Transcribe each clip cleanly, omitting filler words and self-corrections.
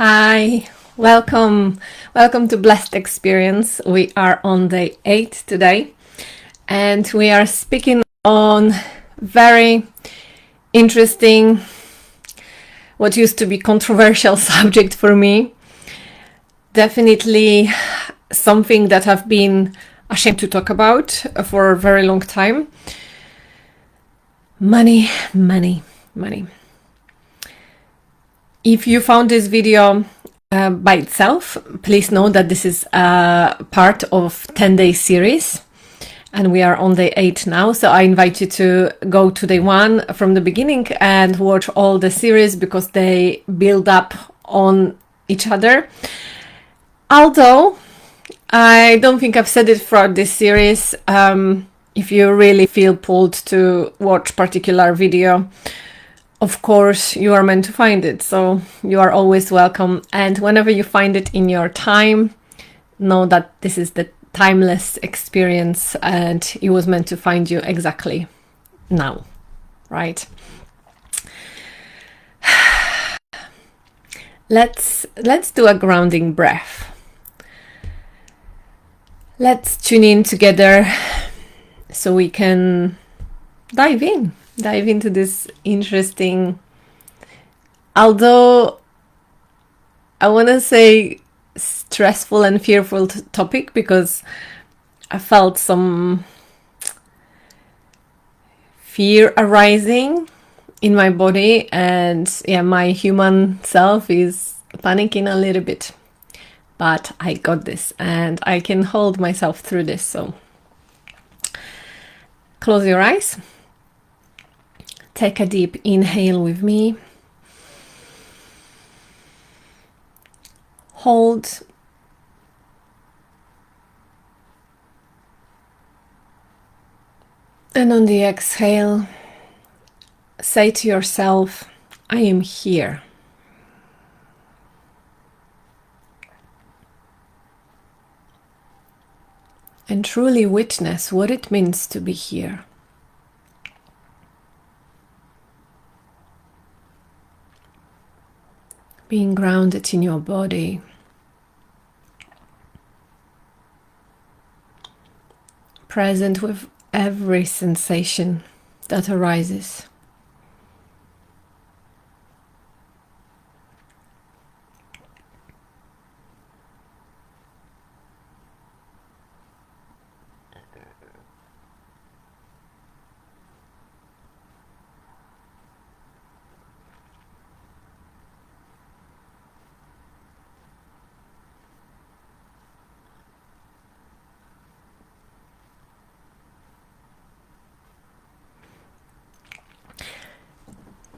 Hi, welcome to Blessed Experience. We are on day 8 today, and we are speaking on very interesting, what used to be controversial subject for me. Definitely something that I've been ashamed to talk about for a very long time. Money, money, money. If you found this video by itself, please know that this is a part of 10-day series, and we are on day 8 now. So I invite you to go to day 1 from the beginning and watch all the series because they build up on each other. Although I don't think I've said it throughout this series, if you really feel pulled to watch particular video, of course, you are meant to find it, so you are always welcome. And whenever you find it in your time, know that this is the timeless experience and it was meant to find you exactly now, right? Let's do a grounding breath. Let's tune in together so we can dive into this interesting, although I want to say stressful and fearful topic, because I felt some fear arising in my body, and my human self is panicking a little bit, but I got this and I can hold myself through this. So close your eyes. Take a deep inhale with me. Hold. And on the exhale, say to yourself, I am here. And truly witness what it means to be here. Being grounded in your body, present with every sensation that arises.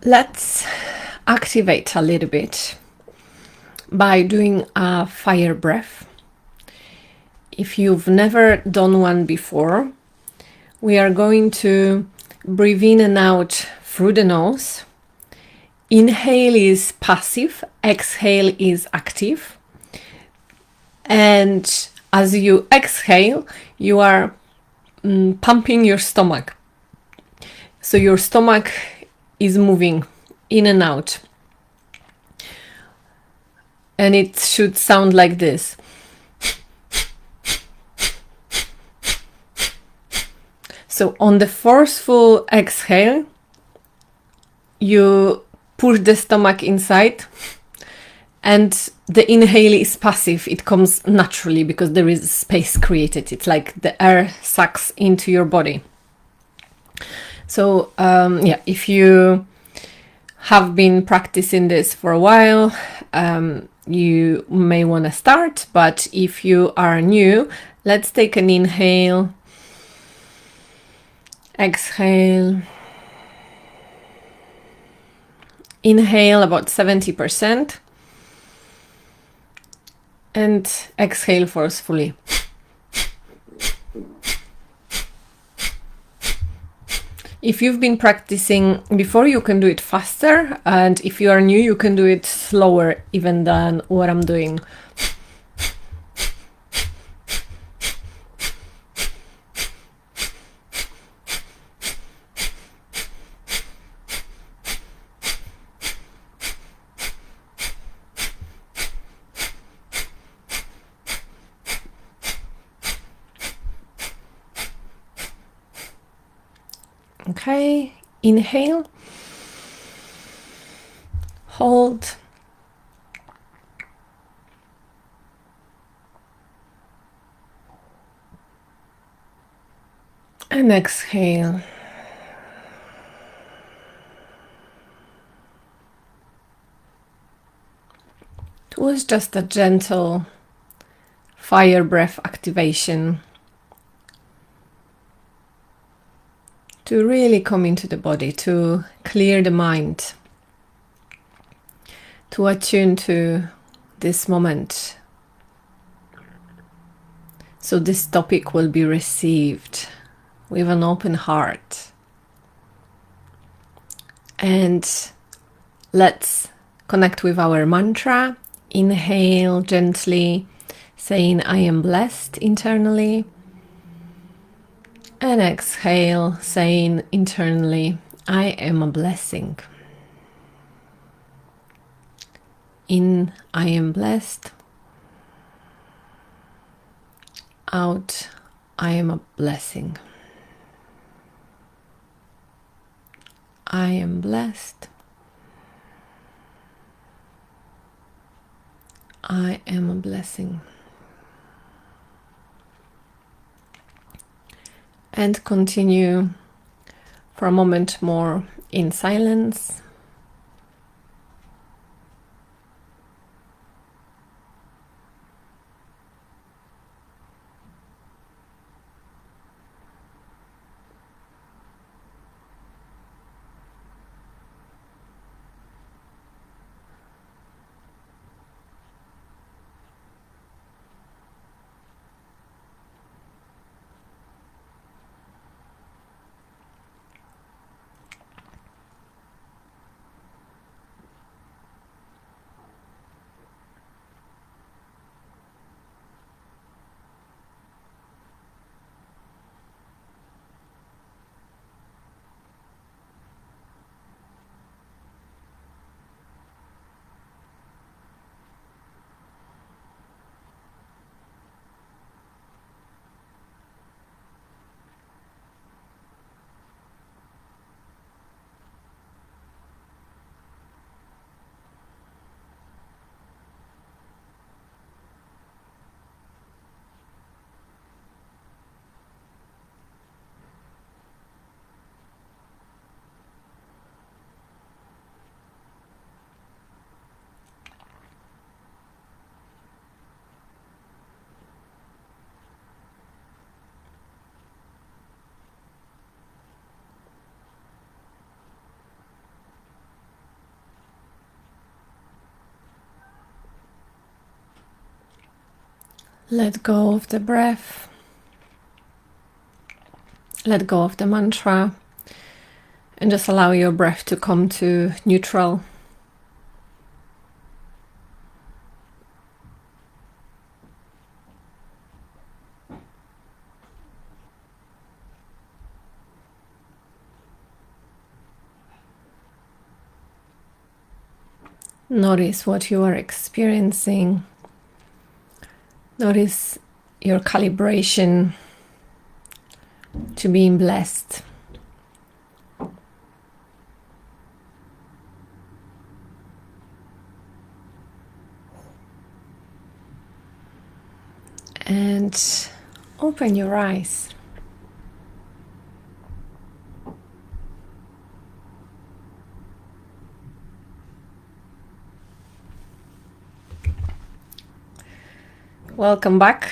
Let's activate a little bit by doing a fire breath. If you've never done one before, we are going to breathe in and out through the nose. Inhale is passive, exhale is active. And as you exhale, you are pumping your stomach. So your stomach is moving in and out. And it should sound like this. So on the forceful exhale, you push the stomach inside, and the inhale is passive. It comes naturally because there is space created. It's like the air sucks into your body. So if you have been practicing this for a while, you may want to start. But if you are new, let's take an inhale, exhale, inhale about 70%, and exhale forcefully. If you've been practicing before, you can do it faster, and if you are new, you can do it slower even than what I'm doing. Okay, inhale, hold, and exhale. It was just a gentle fire breath activation to really come into the body, to clear the mind, to attune to this moment. So this topic will be received with an open heart. And let's connect with our mantra. Inhale gently, saying I am blessed internally. And exhale, saying internally, I am a blessing. In, I am blessed. Out, I am a blessing. I am blessed. I am a blessing. And continue for a moment more in silence. Let go of the breath. Let go of the mantra. And just allow your breath to come to neutral. Notice what you are experiencing. Notice your calibration to being blessed. And open your eyes. Welcome back.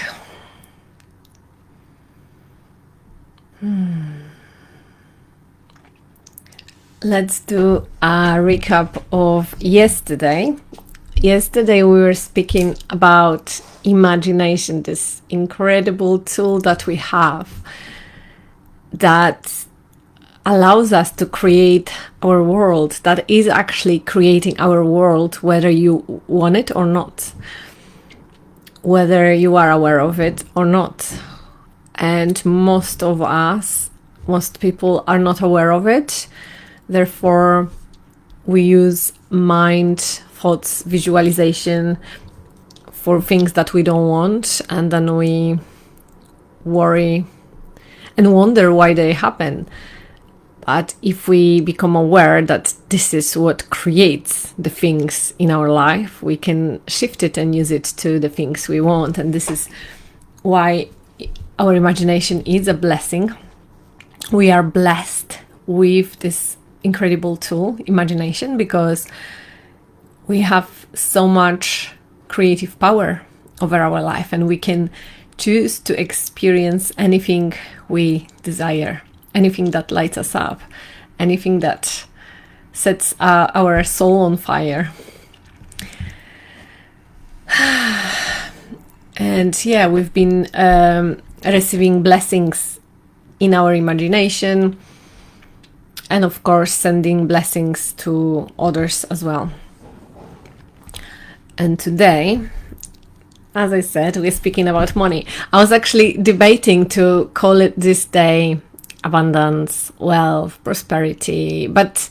Let's do a recap of yesterday. Yesterday we were speaking about imagination, this incredible tool that we have that allows us to create our world, that is actually creating our world, whether you want it or not, whether you are aware of it or not. And most people are not aware of it. Therefore, we use mind, thoughts, visualization for things that we don't want, and then we worry and wonder why they happen. But if we become aware that this is what creates the things in our life, we can shift it and use it to the things we want. And this is why our imagination is a blessing. We are blessed with this incredible tool, imagination, because we have so much creative power over our life, and we can choose to experience anything we desire, anything that lights us up, anything that sets our soul on fire. And yeah, we've been receiving blessings in our imagination, and of course sending blessings to others as well. And today, as I said, we're speaking about money. I was actually debating to call it this day abundance, wealth, prosperity, but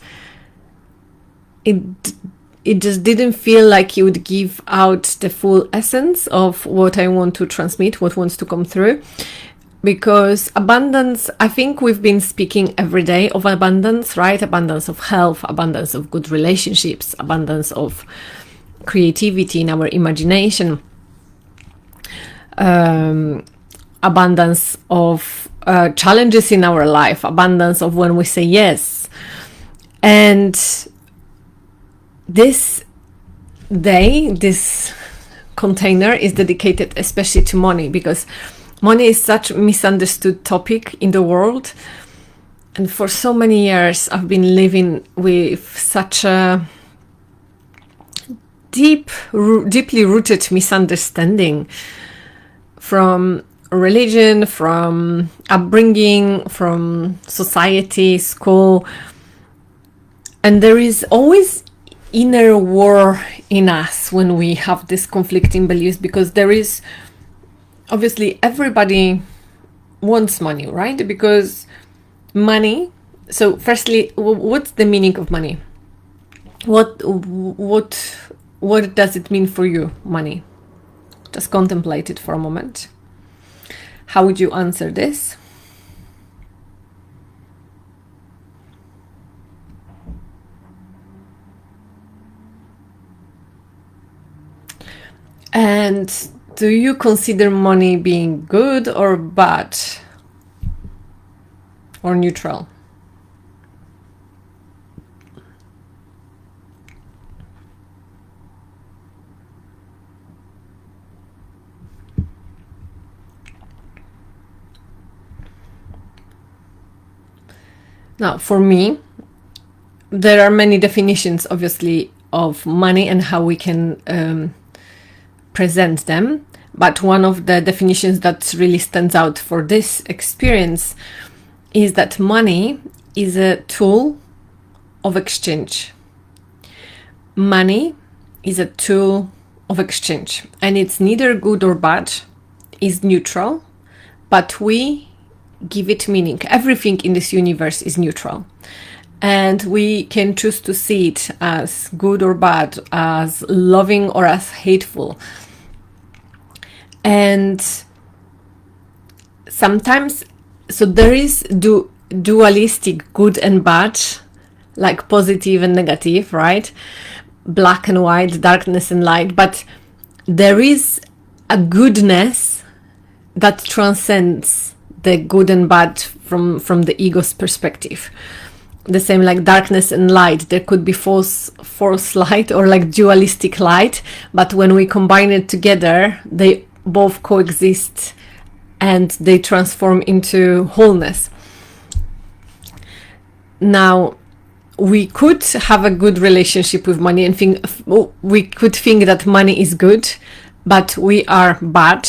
it just didn't feel like it would give out the full essence of what I want to transmit, what wants to come through. Because abundance, I think we've been speaking every day of abundance, right? Abundance of health, abundance of good relationships, abundance of creativity in our imagination, abundance of challenges in our life, abundance of when we say yes. And this day, this container is dedicated especially to money, because money is such a misunderstood topic in the world. And for so many years, I've been living with such a deeply rooted misunderstanding from religion, from upbringing, from society, school. And there is always inner war in us when we have these conflicting beliefs, because there is obviously everybody wants money, right? Because money, so firstly, what's the meaning of money? What does it mean for you, money? Just contemplate it for a moment. How would you answer this? And do you consider money being good or bad or neutral? Now, for me, there are many definitions, obviously, of money and how we can present them. But one of the definitions that really stands out for this experience is that money is a tool of exchange. Money is a tool of exchange, and it's neither good or bad, it's neutral, but we give it meaning. Everything in this universe is neutral, and we can choose to see it as good or bad, as loving or as hateful. And sometimes, so there is dualistic good and bad, like positive and negative, right? Black and white, darkness and light. But there is a goodness that transcends the good and bad from the ego's perspective. The same like darkness and light. There could be false light or like dualistic light, but when we combine it together, they both coexist and they transform into wholeness. Now, we could have a good relationship with money and we could think that money is good, but we are bad.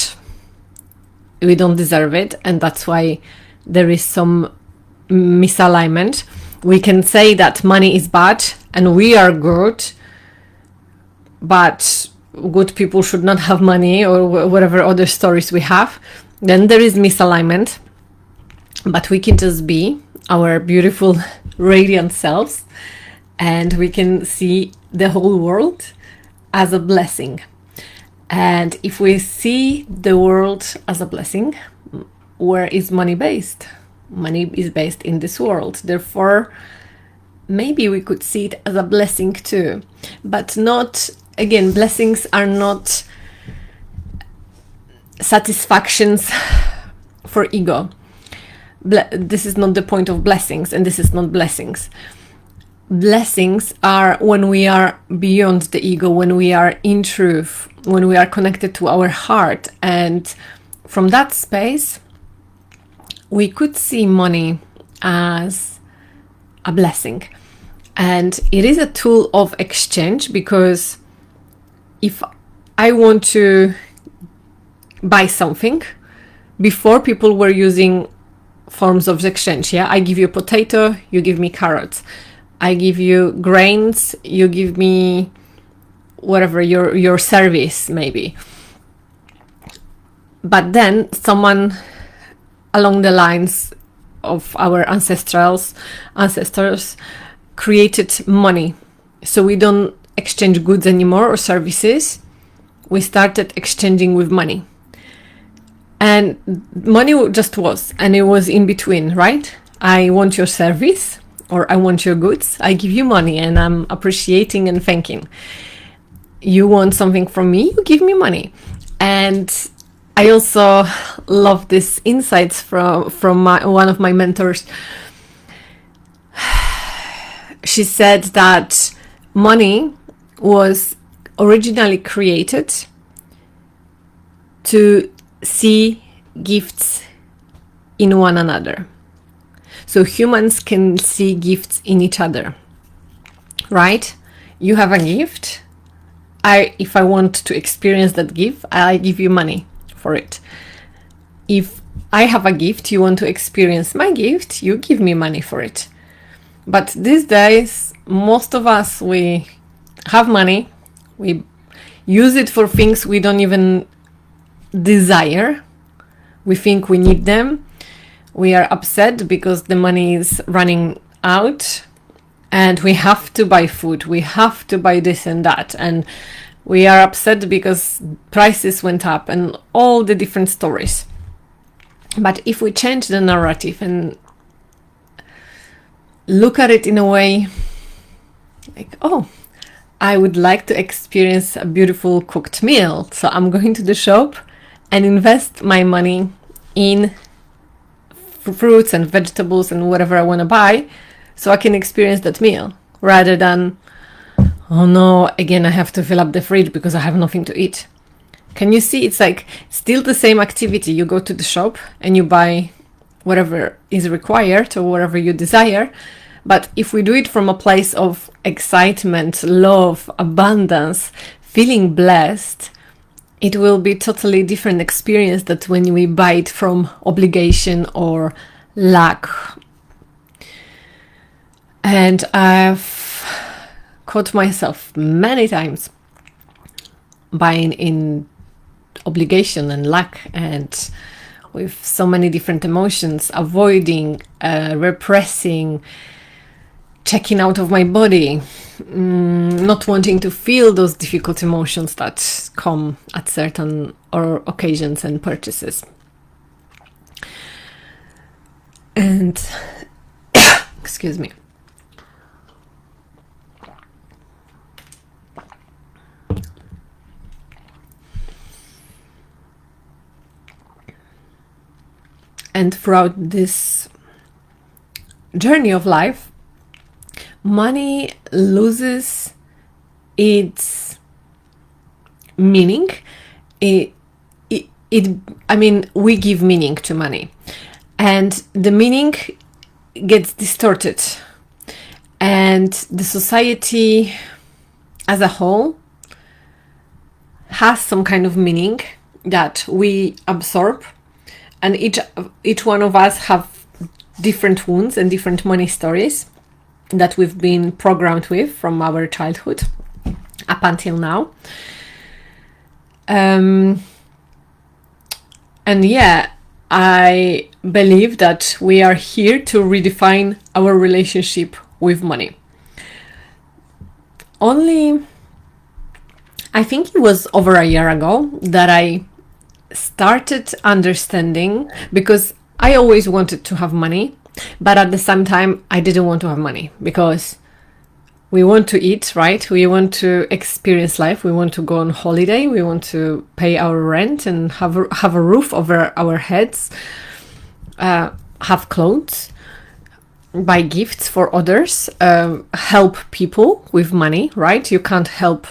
We don't deserve it, and that's why there is some misalignment. We can say that money is bad and we are good, but good people should not have money, or whatever other stories we have. Then there is misalignment, but we can just be our beautiful radiant selves, and we can see the whole world as a blessing. And if we see the world as a blessing, where is money based? Money is based in this world. Therefore, maybe we could see it as a blessing too. But not, again, blessings are not satisfactions for ego. This is not the point of blessings, and this is not blessings. Blessings are when we are beyond the ego, when we are in truth, when we are connected to our heart. And from that space, we could see money as a blessing. And it is a tool of exchange, because if I want to buy something, before people were using forms of exchange. Yeah, I give you a potato, you give me carrots. I give you grains, you give me whatever, your service maybe. But then someone along the lines of our ancestors created money. So we don't exchange goods anymore or services. We started exchanging with money. And money just was, and it was in between, right? I want your service, or I want your goods. I give you money and I'm appreciating and thanking. You want something from me, you give me money. And I also love these insights from one of my mentors. She said that money was originally created to see gifts in one another. So humans can see gifts in each other, right? You have a gift. If I want to experience that gift, I give you money for it. If I have a gift, you want to experience my gift, you give me money for it. But these days, most of us, we have money, we use it for things we don't even desire. We think we need them. We are upset because the money is running out and we have to buy food. We have to buy this and that. And we are upset because prices went up and all the different stories. But if we change the narrative and look at it in a way like, oh, I would like to experience a beautiful cooked meal. So I'm going to the shop and invest my money in fruits and vegetables and whatever I want to buy so I can experience that meal, rather than, oh no, again I have to fill up the fridge because I have nothing to eat. Can you see? It's like still the same activity. You go to the shop and you buy whatever is required or whatever you desire. But if we do it from a place of excitement, love, abundance, feeling blessed, it will be totally different experience than when we buy it from obligation or lack. And I've caught myself many times buying in obligation and lack, and with so many different emotions, avoiding, repressing, checking out of my body, not wanting to feel those difficult emotions that come at certain occasions and purchases. And excuse me. And throughout this journey of life, money loses its meaning. I mean, we give meaning to money, and the meaning gets distorted, and the society as a whole has some kind of meaning that we absorb, and each one of us have different wounds and different money stories that we've been programmed with from our childhood up until now. And yeah, I believe that we are here to redefine our relationship with money. Only, I think it was over a year ago that I started understanding, because I always wanted to have money, but at the same time, I didn't want to have money because we want to eat, right? We want to experience life. We want to go on holiday. We want to pay our rent and have a roof over our heads, have clothes, buy gifts for others, help people with money, right? You can't help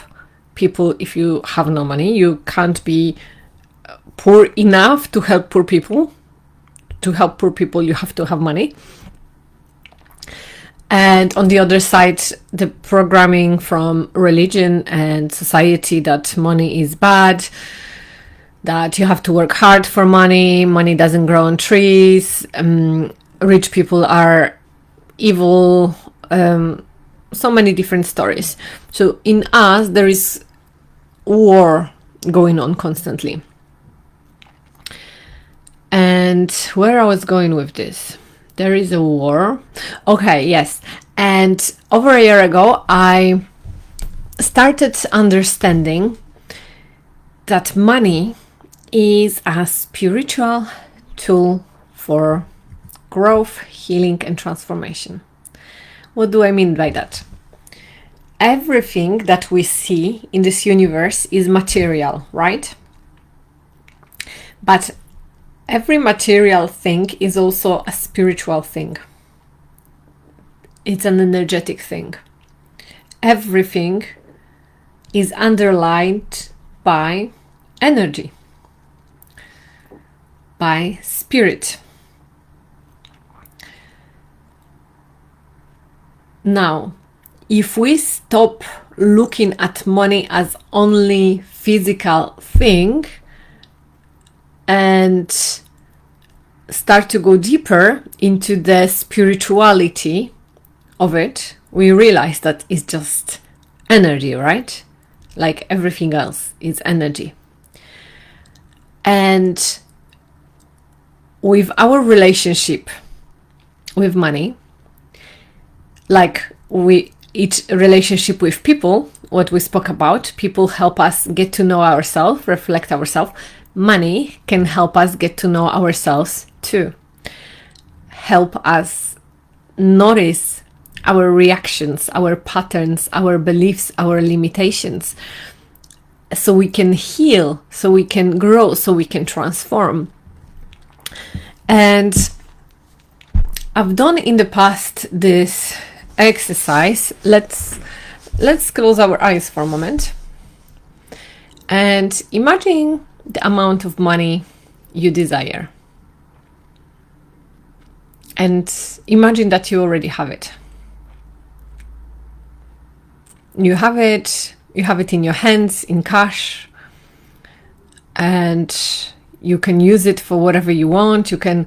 people if you have no money. You can't be poor enough to help poor people. To help poor people, you have to have money. And on the other side, the programming from religion and society that money is bad, that you have to work hard for money, money doesn't grow on trees, rich people are evil, so many different stories. So in us, there is war going on constantly. And where I was going with this, there is a war. Okay, yes. And over a year ago, I started understanding that money is a spiritual tool for growth, healing, and transformation. What do I mean by that? Everything that we see in this universe is material, right? But every material thing is also a spiritual thing. It's an energetic thing. Everything is underlined by energy, by spirit. Now, if we stop looking at money as only physical thing and start to go deeper into the spirituality of it, we realize that it's just energy, right? Like everything else is energy. And with our relationship with money, like each relationship with people, what we spoke about, people help us get to know ourselves, reflect ourselves. Money can help us get to know ourselves too. Help us notice our reactions, our patterns, our beliefs, our limitations. So we can heal, so we can grow, so we can transform. And I've done in the past this exercise. Let's close our eyes for a moment and imagine the amount of money you desire. And imagine that you already have it. You have it in your hands, in cash, and you can use it for whatever you want. You can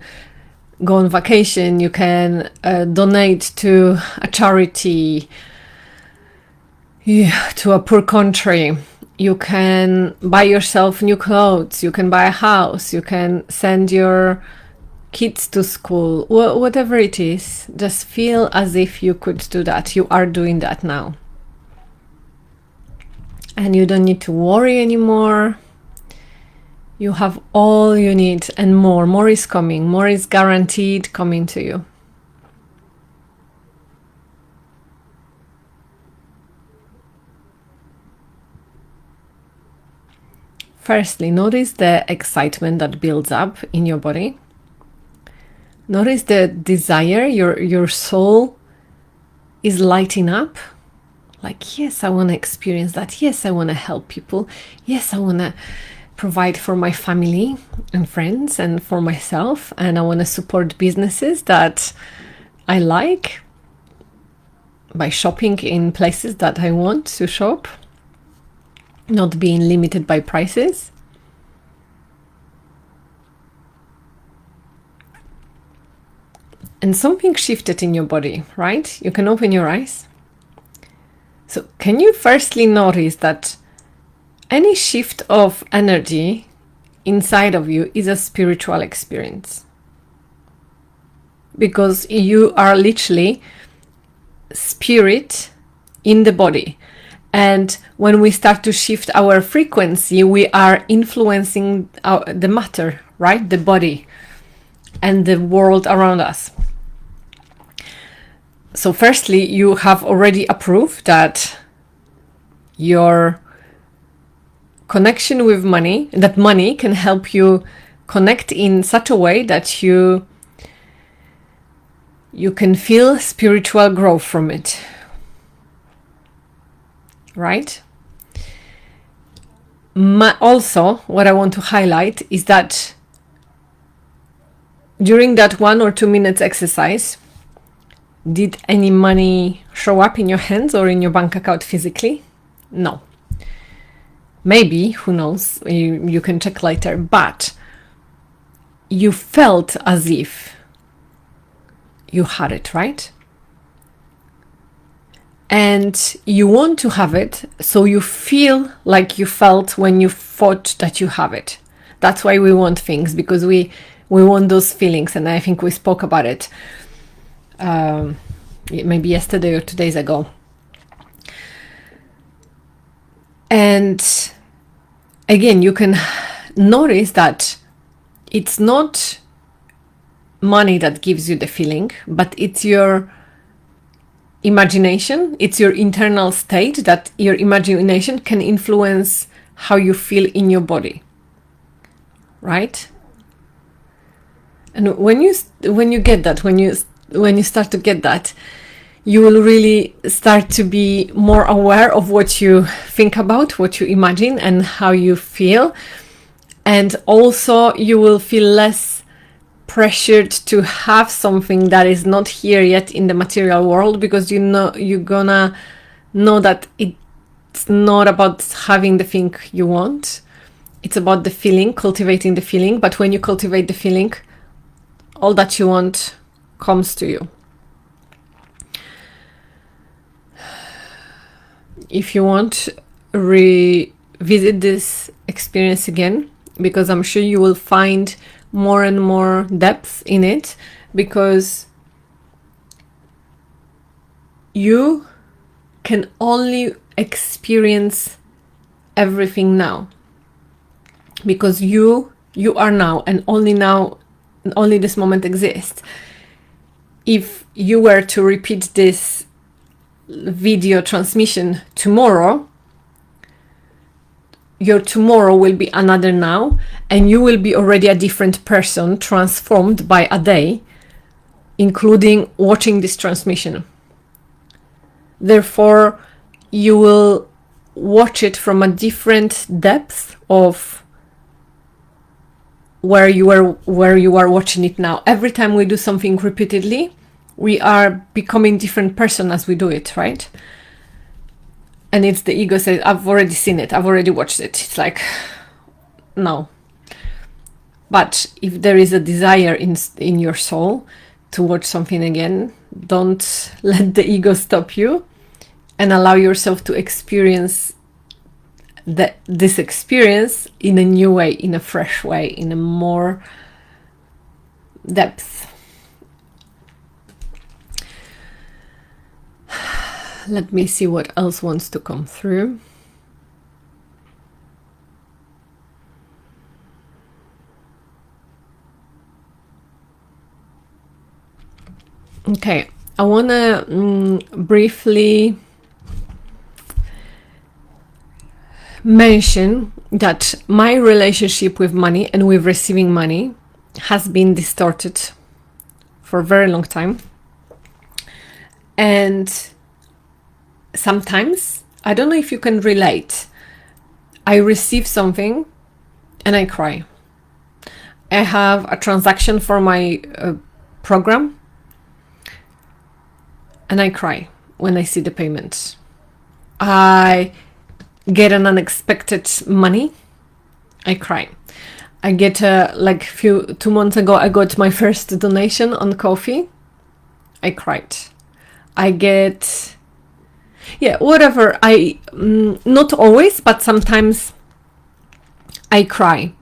go on vacation, you can donate to a charity, to a poor country. You can buy yourself new clothes, you can buy a house, you can send your kids to school, whatever it is. Just feel as if you could do that. You are doing that now. And you don't need to worry anymore. You have all you need and more. More is coming. More is guaranteed coming to you. Firstly, notice the excitement that builds up in your body. Notice the desire, your soul is lighting up. Like, yes, I want to experience that. Yes, I want to help people. Yes, I want to provide for my family and friends and for myself. And I want to support businesses that I like by shopping in places that I want to shop, not being limited by prices. And something shifted in your body, right? You can open your eyes. So can you firstly notice that any shift of energy inside of you is a spiritual experience? Because you are literally spirit in the body. And when we start to shift our frequency, we are influencing the matter, right? The body. and the world around us. So firstly, you have already approved that your connection with money, that money can help you connect in such a way that you can feel spiritual growth from it. Right? Also, what I want to highlight is that during that 1 or 2 minutes exercise, did any money show up in your hands or in your bank account physically? No. Maybe, who knows, you can check later, but you felt as if you had it, right? And you want to have it, so you feel like you felt when you thought that you have it. That's why we want things, because we want those feelings, and I think we spoke about it maybe yesterday or 2 days ago. And again, you can notice that it's not money that gives you the feeling, but it's your imagination, it's your internal state, that your imagination can influence how you feel in your body, right? And when you get that, when you start to get that, you will really start to be more aware of what you think about, what you imagine, and how you feel. And also you will feel less pressured to have something that is not here yet in the material world, because you're gonna know that it's not about having the thing you want. It's about the feeling, cultivating the feeling. But when you cultivate the feeling, all that you want comes to you. If you want, revisit this experience again, because I'm sure you will find more and more depth in it, because you can only experience everything now, because you are now, and only this moment exists. If you were to repeat this video transmission tomorrow, your tomorrow will be another now, and you will be already a different person, transformed by a day, including watching this transmission. Therefore, you will watch it from a different depth of where you are watching it now. Every time we do something repeatedly, we are becoming different person as we do it, right? And it's the ego says, I've already seen it, I've already watched it. It's like, no. But if there is a desire in your soul to watch something again, don't let the ego stop you, and allow yourself to experience this experience in a new way, in a fresh way, in a more depth. Let me see what else wants to come through. Okay, I want to briefly mention that my relationship with money and with receiving money has been distorted for a very long time. And sometimes, I don't know if you can relate, I receive something and I cry. I have a transaction for my program and I cry when I see the payment. I get an unexpected money, I cry. I get 2 months ago, I got my first donation on coffee, I cried. I get, whatever, not always, but sometimes I cry.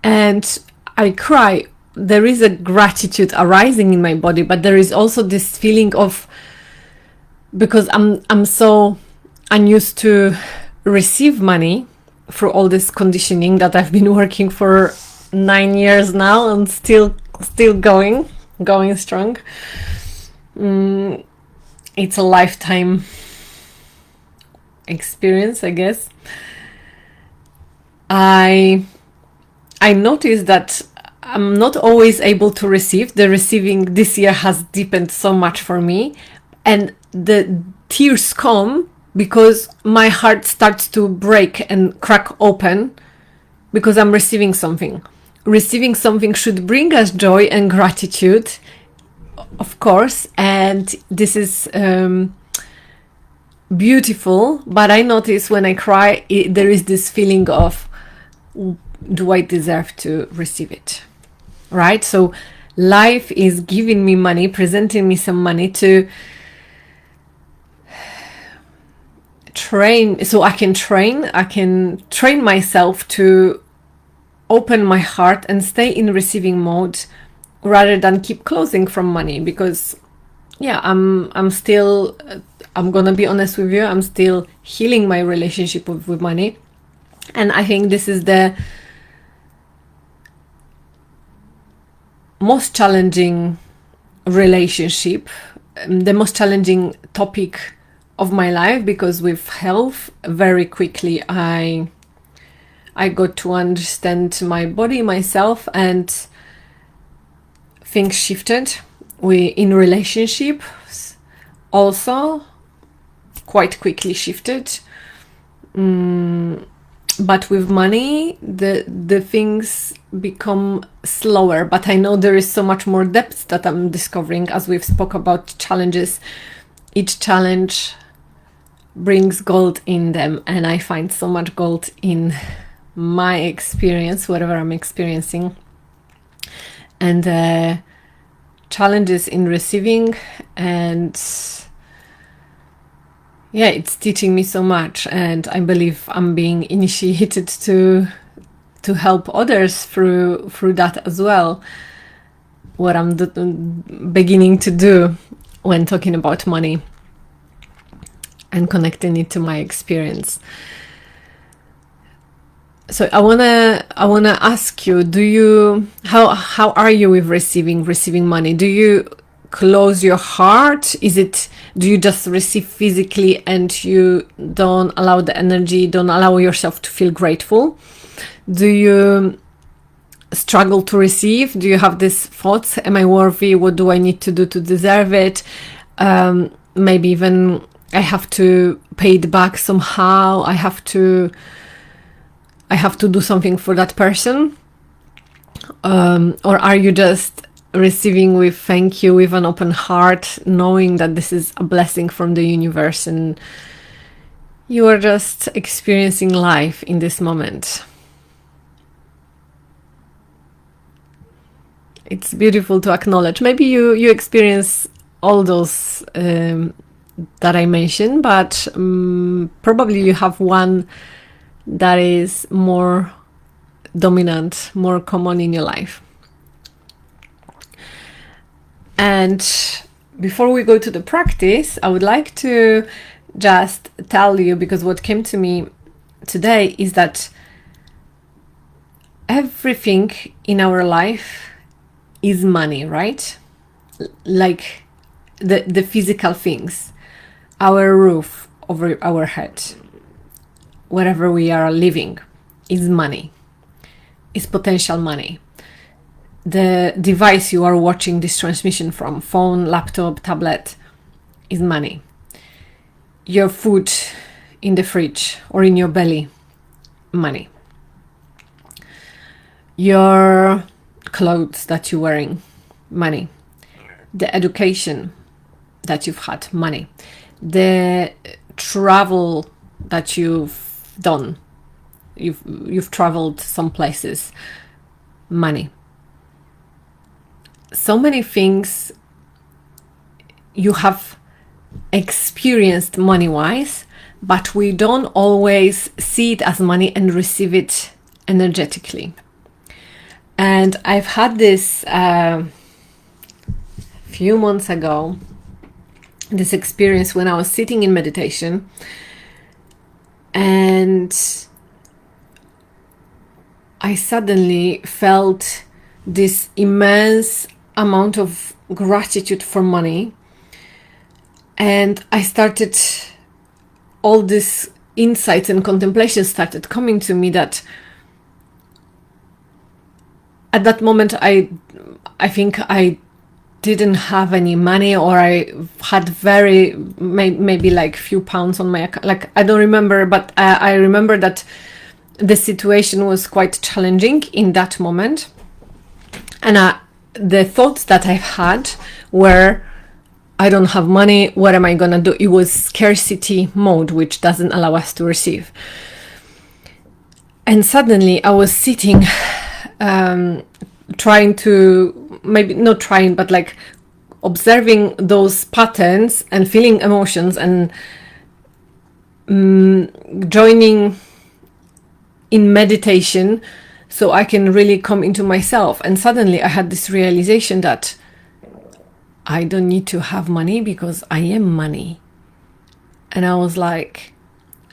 And I cry, there is a gratitude arising in my body, but there is also this feeling of, because I'm so unused to receive money through all this conditioning that I've been working for 9 years now, and still still going strong. It's a lifetime experience, I guess. I noticed that I'm not always able to receive. The receiving this year has deepened so much for me, and the tears come because my heart starts to break and crack open because I'm receiving something. Receiving something should bring us joy and gratitude, of course, and this is beautiful. But I notice when I cry, there is this feeling of, do I deserve to receive it? Right? So life is giving me money, presenting me some money to train, so I can train myself to open my heart and stay in receiving mode rather than keep closing from money. Because I'm still, I'm gonna be honest with you, I'm still healing my relationship with money, and I think this is the most challenging relationship, the most challenging topic of my life, because with health, very quickly I got to understand my body, myself, and things shifted. We in relationships also quite quickly shifted. But with money, the things become slower. But I know there is so much more depth that I'm discovering as we've spoke about challenges. Each challenge brings gold in them, and I find so much gold in my experience, whatever I'm experiencing, and challenges in receiving. And it's teaching me so much, and I believe I'm being initiated to help others through that as well, what I'm beginning to do when talking about money and connecting it to my experience. So I wanna ask you, how are you with receiving money? Do you close your heart? Do you just receive physically and you don't allow the energy, don't allow yourself to feel grateful? Do you struggle to receive? Do you have these thoughts? Am I worthy? What do I need to do to deserve it? Maybe even I have to pay it back somehow. I have to do something for that person. Or are you just receiving with thank you, with an open heart, knowing that this is a blessing from the universe and you are just experiencing life in this moment? It's beautiful to acknowledge. Maybe you experience all those that I mentioned, but probably you have one that is more dominant, more common in your life. And before we go to the practice, I would like to just tell you, because what came to me today is that everything in our life is money, right? Like the physical things, our roof over our head, wherever we are living, is money, is potential money. The device you are watching this transmission from, phone, laptop, tablet, is money. Your food in the fridge or in your belly, money. Your clothes that you're wearing, money. The education that you've had, money. The travel that you've done, you've traveled some places, money. So many things you have experienced money-wise, but we don't always see it as money and receive it energetically. And I've had this few months ago, this experience when I was sitting in meditation, and I suddenly felt this immense amount of gratitude for money. And I started, all these insights and contemplations started coming to me, that at that moment I think I didn't have any money, or I had maybe like few pounds on my account. Like, I don't remember, but I remember that the situation was quite challenging in that moment. And the thoughts that I've had were, I don't have money, what am I gonna do? It was scarcity mode, which doesn't allow us to receive. And suddenly I was sitting, trying to, maybe not trying, but like observing those patterns and feeling emotions and joining in meditation, so I can really come into myself. And suddenly I had this realization that I don't need to have money because I am money. And I was like,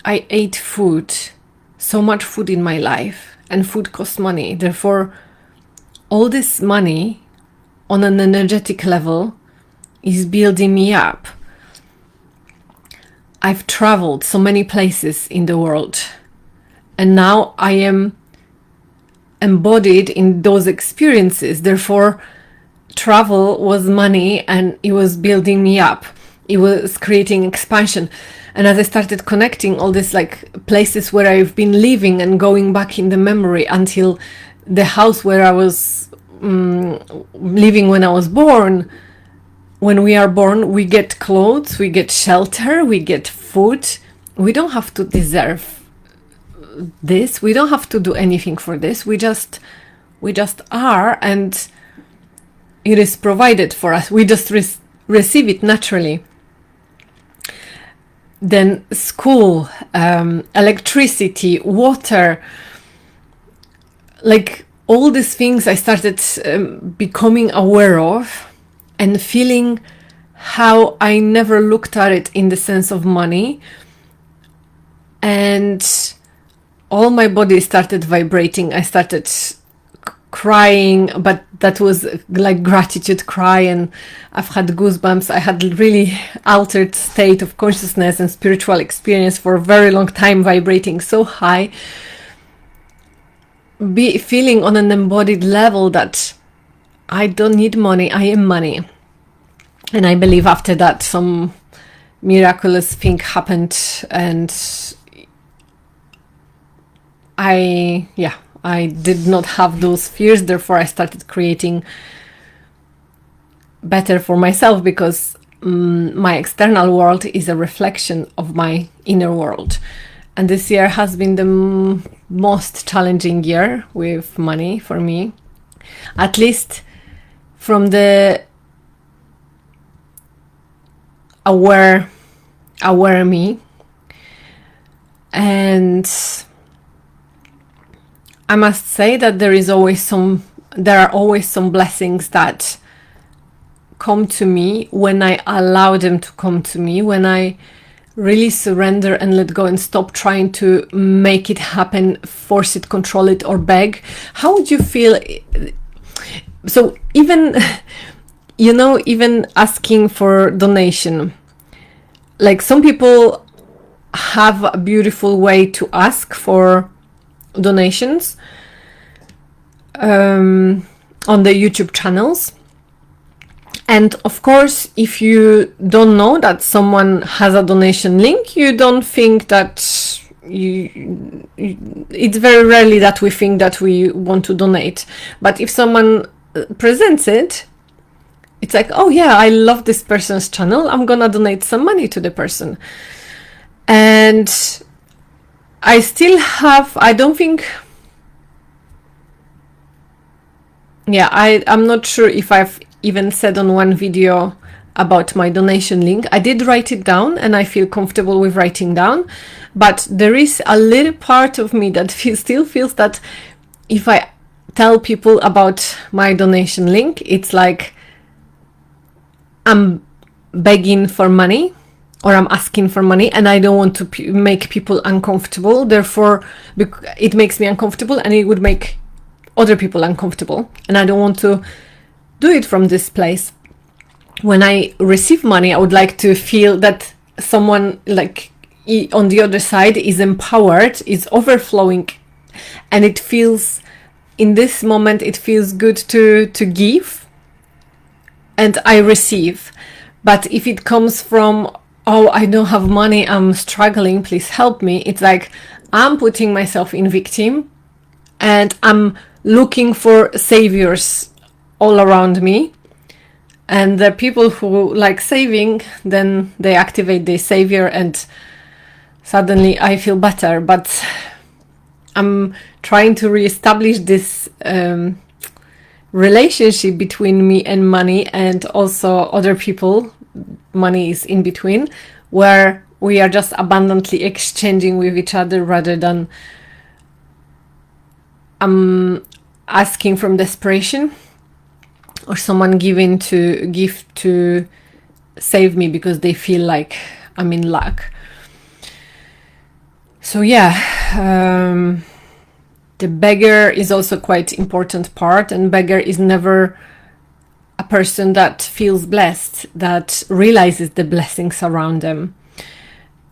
I ate food, so much food in my life, and food costs money. Therefore, all this money on an energetic level is building me up. I've traveled so many places in the world, and now I am embodied in those experiences. Therefore, travel was money, and it was building me up. It was creating expansion. And as I started connecting all these like places where I've been living and going back in the memory, until the house where I was living when I was born. When we are born, we get clothes, we get shelter, we get food. We don't have to deserve this. We don't have to do anything for this. We just are, and it is provided for us. We just receive it naturally. Then school, electricity, water, like all these things I started becoming aware of, and feeling how I never looked at it in the sense of money. And all my body started vibrating. I started crying, but that was like gratitude cry, and I've had goosebumps. I had really altered state of consciousness and spiritual experience for a very long time, vibrating so high, feeling on an embodied level that I don't need money, I am money. And I believe after that some miraculous thing happened, and I did not have those fears. Therefore I started creating better for myself, because my external world is a reflection of my inner world. And this year has been the most challenging year with money for me, at least from the aware me. And I must say that there are always some blessings that come to me when I allow them to come to me, when I really surrender and let go and stop trying to make it happen, force it, control it, or beg. How would you feel? So even, even asking for donation, like some people have a beautiful way to ask for donations on the YouTube channels. And of course, if you don't know that someone has a donation link, you don't think that it's very rarely that we think that we want to donate. But if someone presents it, it's like, oh yeah, I love this person's channel, I'm gonna donate some money to the person. And I still have, I'm not sure if I've even said on one video about my donation link. I did write it down, and I feel comfortable with writing down, but there is a little part of me that still feels that if I tell people about my donation link, it's like I'm begging for money, or I'm asking for money, and I don't want to make people uncomfortable. Therefore, it makes me uncomfortable, and it would make other people uncomfortable, and I don't want to do it from this place. When I receive money, I would like to feel that someone like on the other side is empowered, is overflowing, and it feels, in this moment, it feels good to give, and I receive. But if it comes from, oh, I don't have money, I'm struggling, please help me, it's like I'm putting myself in victim, and I'm looking for saviors all around me. And the people who like saving, then they activate their savior, and suddenly I feel better. But I'm trying to reestablish this relationship between me and money, and also other people. Money is in between, where we are just abundantly exchanging with each other, rather than asking from desperation, or someone giving to give to save me because they feel like I'm in lack. So yeah, the beggar is also quite important part, and beggar is never a person that feels blessed, that realizes the blessings around them,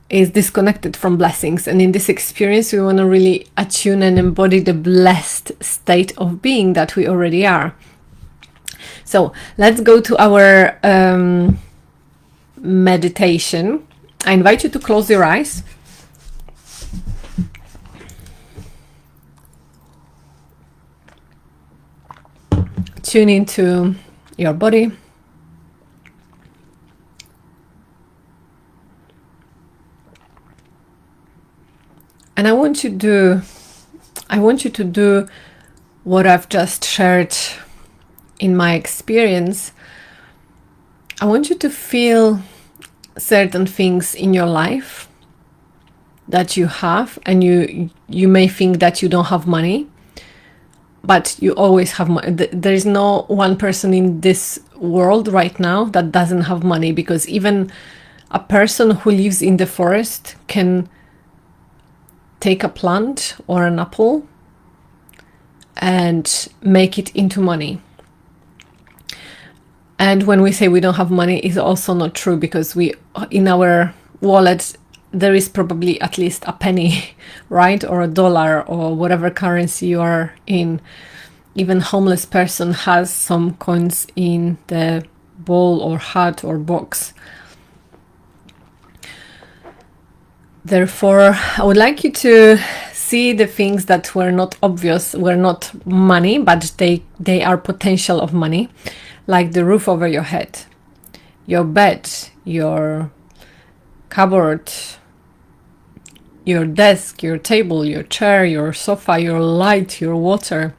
is disconnected from blessings. And in this experience, we want to really attune and embody the blessed state of being that we already are. So let's go to our meditation. I invite you to close your eyes. Tune into your body. And I want you to do what I've just shared in my experience. I want you to feel certain things in your life that you have, and you may think that you don't have money, but you always have money. There is no one person in this world right now that doesn't have money, because even a person who lives in the forest can take a plant or an apple and make it into money. And when we say we don't have money, it's also not true, because in our wallet there is probably at least a penny, right? Or a dollar, or whatever currency you are in. Even homeless person has some coins in the bowl or hat or box. Therefore, I would like you to see the things that were not obvious, were not money, but they are potential of money, like the roof over your head, your bed, your cupboard, your desk, your table, your chair, your sofa, your light, your water.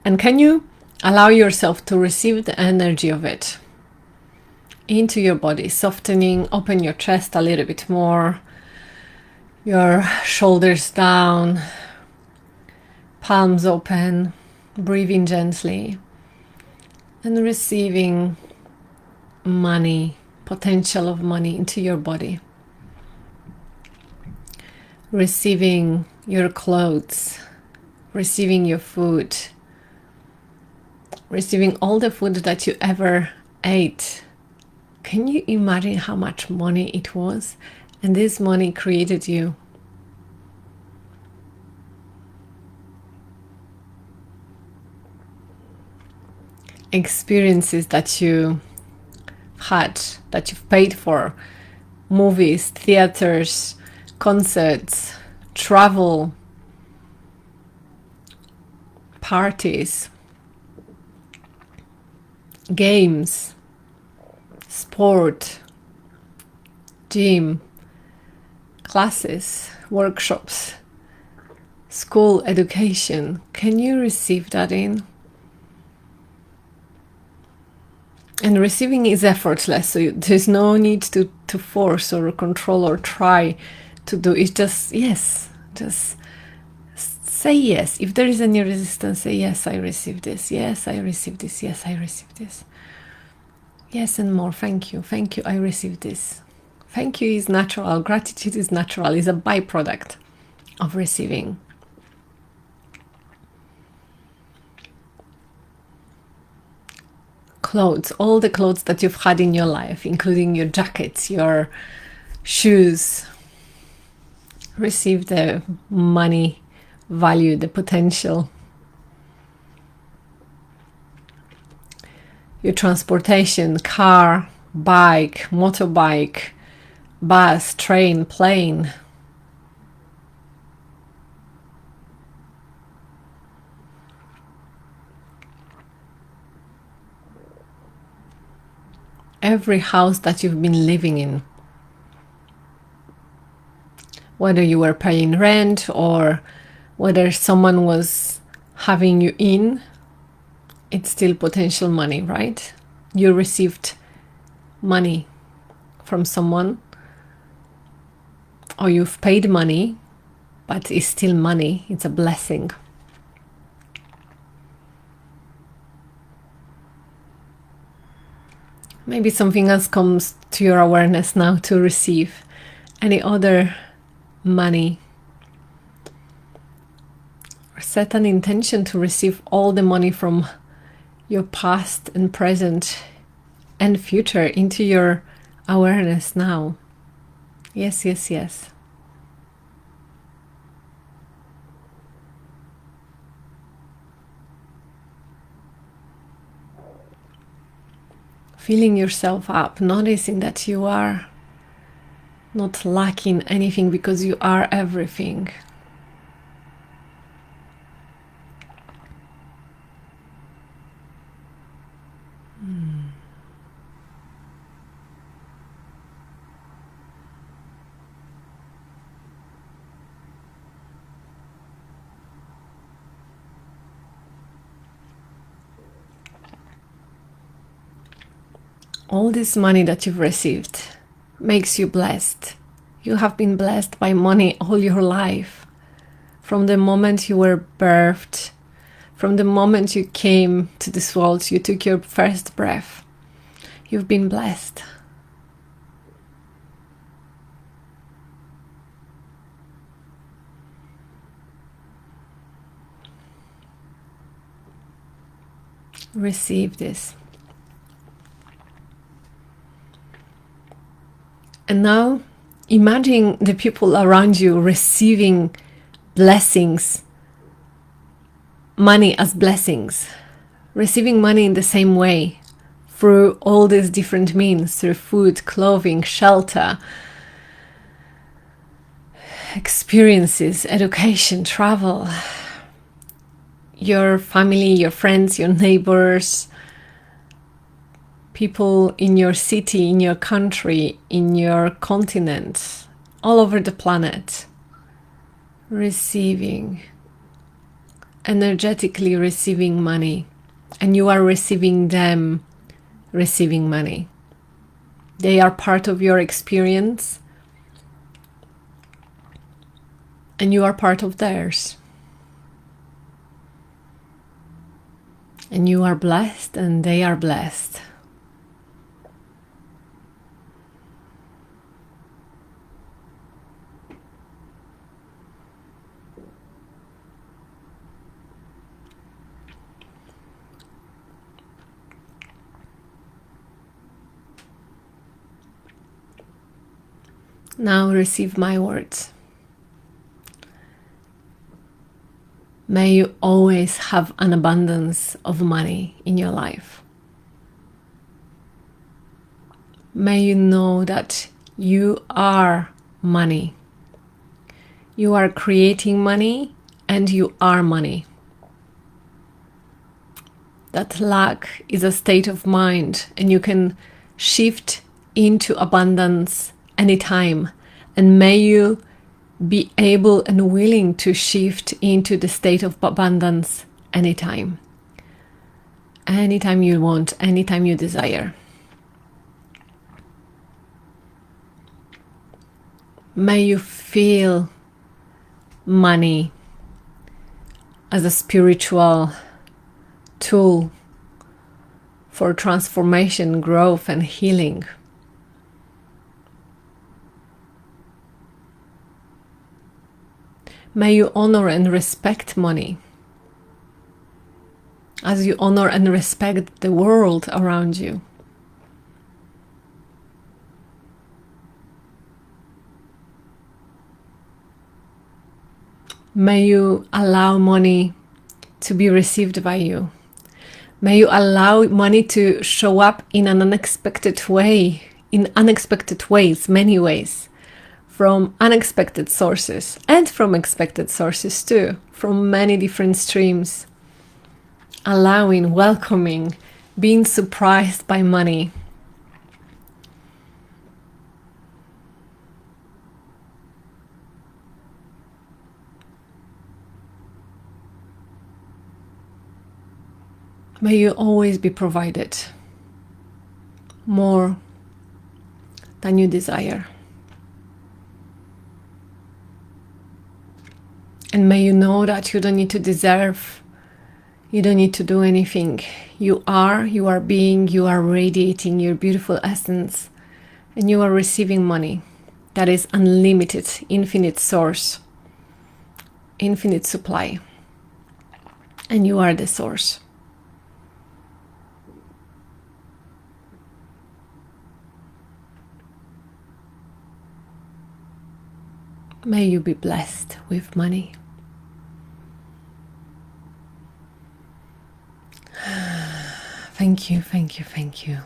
And can you allow yourself to receive the energy of it into your body, softening, open your chest a little bit more, your shoulders down, palms open, breathing gently, and receiving money, potential of money into your body. Receiving your clothes, receiving your food, receiving all the food that you ever ate. Can you imagine how much money it was? And this money created you. Experiences that you had, that you've paid for, movies, theaters, concerts, travel, parties, games, sport, gym, classes, workshops, school education. Can you receive that in? And receiving is effortless, so there's no need to force or control or try to do. It's just yes, just say yes. If there is any resistance, say yes, I receive this. Yes, I receive this. Yes, I receive this. Yes, and more. Thank you. Thank you. I receive this. Thank you is natural. Gratitude is natural. Is a byproduct of receiving. clothes, all the clothes that you've had in your life, including your jackets, your shoes. Receive the money value, the potential. Your transportation, car, bike, motorbike, bus, train, plane. Every house that you've been living in. Whether you were paying rent or whether someone was having you in, it's still potential money, right? You received money from someone, or you've paid money, but it's still money. It's a blessing. Maybe something else comes to your awareness now to receive. Any other money. Or set an intention to receive all the money from your past and present and future into your awareness now. Yes, yes, yes. Filling yourself up, noticing that you are not lacking anything because you are everything. All this money that you've received makes you blessed. You have been blessed by money all your life. From the moment you were birthed, from the moment you came to this world, you took your first breath. You've been blessed. Receive this. And now imagine the people around you receiving blessings, money as blessings, receiving money in the same way through all these different means, through food, clothing, shelter, experiences, education, travel, your family, your friends, your neighbors, people in your city, in your country, in your continent, all over the planet, receiving, energetically receiving money, and you are receiving them receiving money. They are part of your experience, and you are part of theirs. And you are blessed, and they are blessed. Now receive my words. May you always have an abundance of money in your life. May you know that you are money. You are creating money and you are money. That lack is a state of mind, and you can shift into abundance anytime. And may you be able and willing to shift into the state of abundance anytime. Anytime you want, anytime you desire. May you feel money as a spiritual tool for transformation, growth, and healing. May you honor and respect money as you honor and respect the world around you. May you allow money to be received by you. May you allow money to show up in an unexpected way, in unexpected ways, many ways, from unexpected sources and from expected sources too, from many different streams. Allowing, welcoming, being surprised by money. May you always be provided more than you desire. And may you know that you don't need to deserve, you don't need to do anything. You are being, you are radiating your beautiful essence, and you are receiving money that is unlimited, infinite source, infinite supply. And you are the source. May you be blessed with money. Thank you, thank you, thank you.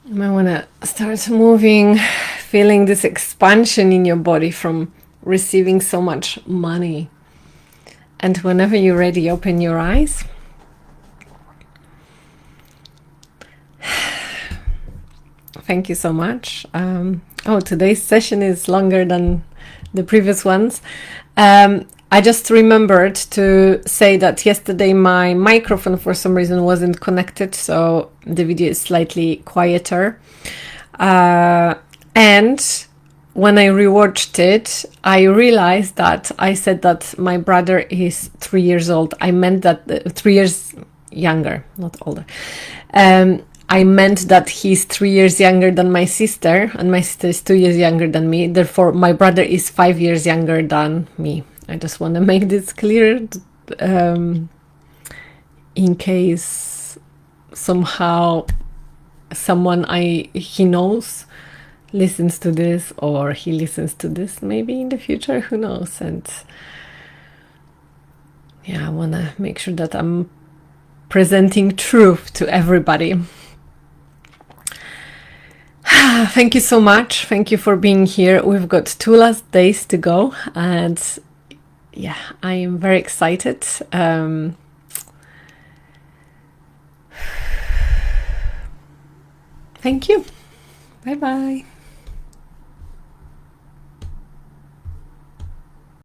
You might want to start moving, feeling this expansion in your body from receiving so much money. And whenever you're ready, open your eyes. Thank you so much. Today's session is longer than the previous ones. I just remembered to say that yesterday my microphone for some reason wasn't connected, so the video is slightly quieter. And when I rewatched it, I realized that I said that my brother is 3 years old. I meant that 3 years younger, not older. I meant that he's 3 years younger than my sister, and my sister is 2 years younger than me. Therefore, my brother is 5 years younger than me. I just want to make this clear in case somehow someone he knows listens to this, or he listens to this maybe in the future, who knows. And yeah, I want to make sure that I'm presenting truth to everybody. Thank you so much. Thank you for being here. We've got 2 last days to go, and yeah, I am very excited. Thank you. Bye bye.